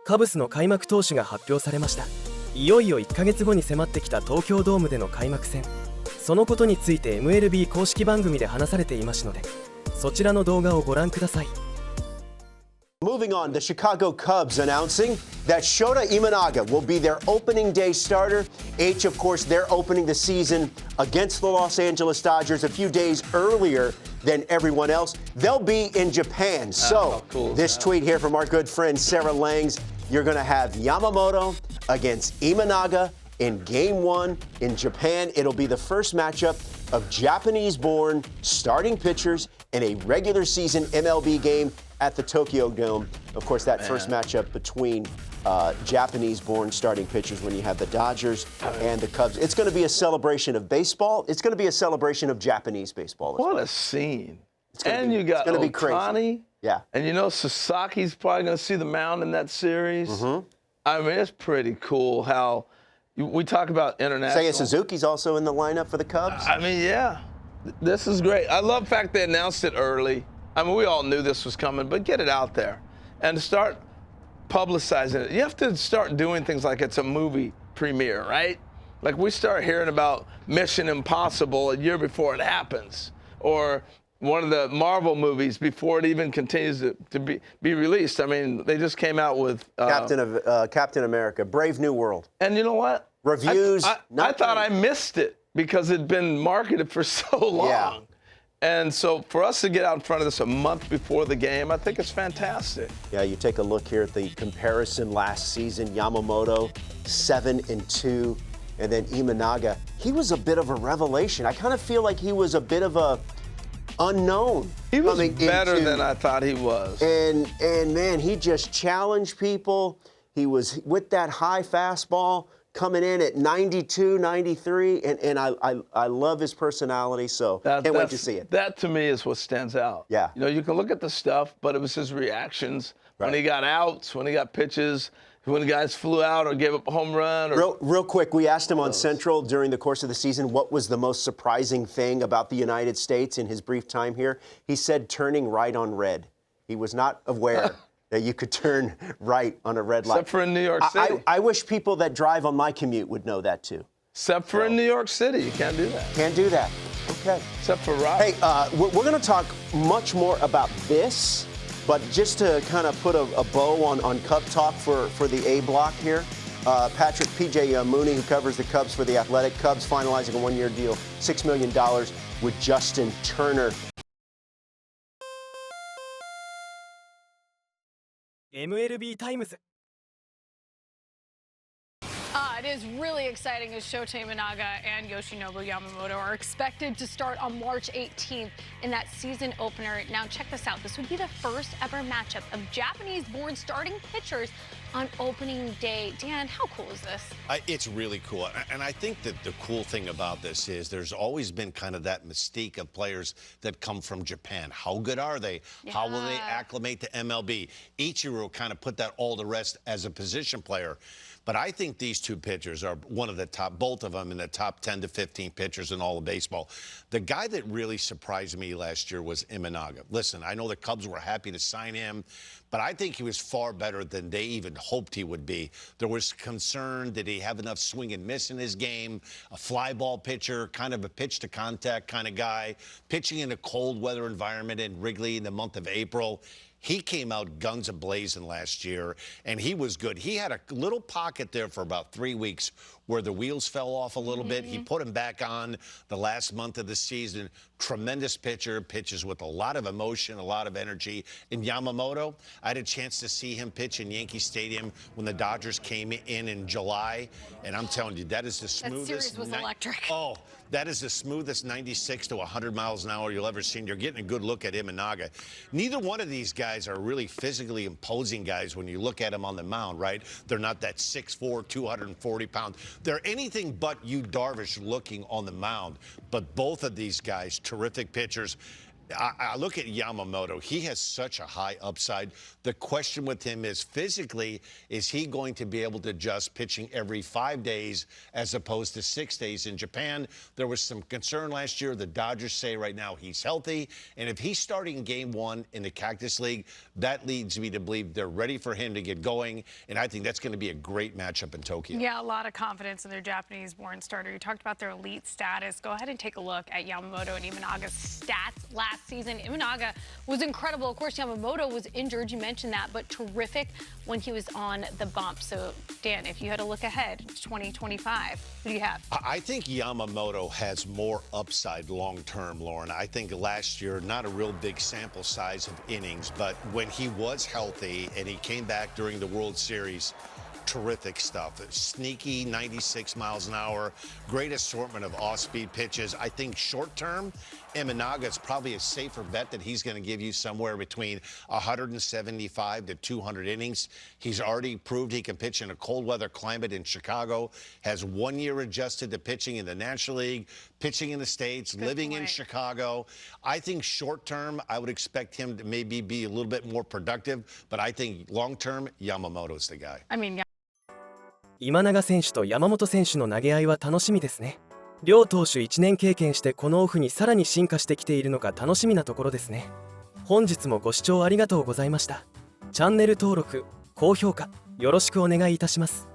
カブスの開幕投手が発表されました。いよいよ1ヶ月後に迫ってきた東京ドームでの開幕戦、そのことについて MLB 公式番組で話されていますので、そちらの動画をご覧ください。Moving on, the Chicago Cubs announcing that Shota Imanaga will be their opening day starter. Of course, they're opening the season against the Los Angeles Dodgers a few days earlier than everyone else. They'll be in Japan. So, this tweet here from our good friend Sarah Langs, you're going to have Yamamoto against Imanaga in Game 1 in Japan. It'll be the first matchup of Japanese-born starting pitchers in a regular season MLB game at the Tokyo Dome. Of course, that first matchup between Japanese-born starting pitchers when you have the Dodgers and the Cubs. It's going to be a celebration of baseball. It's going to be a celebration of Japanese baseball as well. What a scene. And you got Ohtani. Yeah. And you know Sasaki's probably going to see the mound in that series. I mean, it's pretty cool how we talk about international. Seiya Suzuki's also in the lineup for the Cubs. I mean, yeah. This is great. I love the fact they announced it early. I mean, we all knew this was coming, but get it out there and start publicizing it. You have to start doing things like it's a movie premiere, right? Like we start hearing about Mission Impossible a year before it happens, or one of the Marvel movies before it even continues to be released. I mean, they just came out with Captain America, Brave New World. And you know what? Reviews. I thought I missed it because it'd been marketed for so long. Yeah. And so for us to get out in front of this a month before the game, I think it's fantastic. Yeah, you take a look here at the comparison last season. Yamamoto, 7-2, and then Imanaga. He was a bit of a revelation. I kind of feel like he was a bit of a unknown. He was better than I thought he was. And man, he just challenged people. He was with that high fastball, coming in at 92, 93, and I love his personality, so can't wait to see it. That, to me, is what stands out. Yeah. You know, you can look at the stuff, but it was his reactions when he got outs, when he got pitches, when the guys flew out or gave up a home run. Or real quick, we asked him on Central during the course of the season what was the most surprising thing about the United States in his brief time here. He said turning right on red. He was not aware that you could turn right on a red light. Except for in New York City. I wish people that drive on my commute would know that, too. Except for in New York City. You can't do that. Can't do that. Okay. Except for Rob. Hey, we're going to talk much more about this, but just to kind of put a bow on Cub talk for the A block here, Patrick P.J. Mooney, who covers the Cubs for The Athletic, Cubs finalizing a one-year deal, $6 million with Justin Turner. MLB タイムズ。 It is really exciting as Shota Imanaga and Yoshinobu Yamamoto are expected to start on March 18th in that season opener. Now, check this out. This would be the first ever matchup of Japanese-born starting pitchers on opening day. Dan, how cool is this? It's really cool. And I think that the cool thing about this is there's always been kind of that mystique of players that come from Japan. How good are they? Yeah. How will they acclimate to MLB? Ichiro kind of put that all to rest as a position player. But I think these two pitchers are one of the top, both of them in the top 10 to 15 pitchers in all of baseball. The guy that really surprised me last year was Imanaga. Listen, I know the Cubs were happy to sign him, but I think he was far better than they even hoped he would be. There was concern, did he have enough swing and miss in his game? A fly ball pitcher, kind of a pitch to contact kind of guy, pitching in a cold weather environment in Wrigley in the month of April. He came out guns a-blazing last year, and he was good. He had a little pocket there for about 3 weeks where the wheels fell off a little bit. He put him back on the last month of the season. Tremendous pitcher, pitches with a lot of emotion, a lot of energy. And Yamamoto, I had a chance to see him pitch in Yankee Stadium when the Dodgers came in July, and I'm telling you, that is the smoothest. That series was electric. Oh, that is the smoothest 96 to 100 miles an hour you'll ever see. You're getting a good look at Imanaga. Neither one of these guys are really physically imposing guys when you look at them on the mound, right? They're not that 6'4", 240-pound. They're anything but Yu Darvish looking on the mound. But both of these guys, terrific pitchers. I look at Yamamoto. He has such a high upside. The question with him is physically, is he going to be able to adjust pitching every 5 days as opposed to 6 days in Japan? There was some concern last year. The Dodgers say right now he's healthy. And if he's starting game 1 in the Cactus League, that leads me to believe they're ready for him to get going. And I think that's going to be a great matchup in Tokyo. Yeah, a lot of confidence in their Japanese-born starter. You talked about their elite status. Go ahead and take a look at Yamamoto and Imanaga's stats last season. Imanaga was incredible. Of course, Yamamoto was injured. You mentioned that, but terrific when he was on the bump. So, Dan, if you had to look ahead to 2025, who do you have? I think Yamamoto has more upside long-term, Lauren. I think last year, not a real big sample size of innings, but when he was healthy and he came back during the World Series, terrific stuff. Sneaky 96 miles an hour, great assortment of off-speed pitches. I think short-term, Imanaga is probably a safer bet that he's going to give you somewhere between 175 to 200 innings. He's already proved he can pitch in a cold weather climate in Chicago, has 1 year adjusted to pitching in the National League, pitching in the States, living in Chicago. I think short-term, I would expect him to maybe be a little bit more productive, but I think long-term, Yamamoto's the guy. I mean, 今永選手と山本選手の投げ合いは楽しみですね。両投手1年経験してこのオフにさらに進化してきているのか楽しみなところですね。本日もご視聴ありがとうございました。チャンネル登録、高評価よろしくお願いいたします。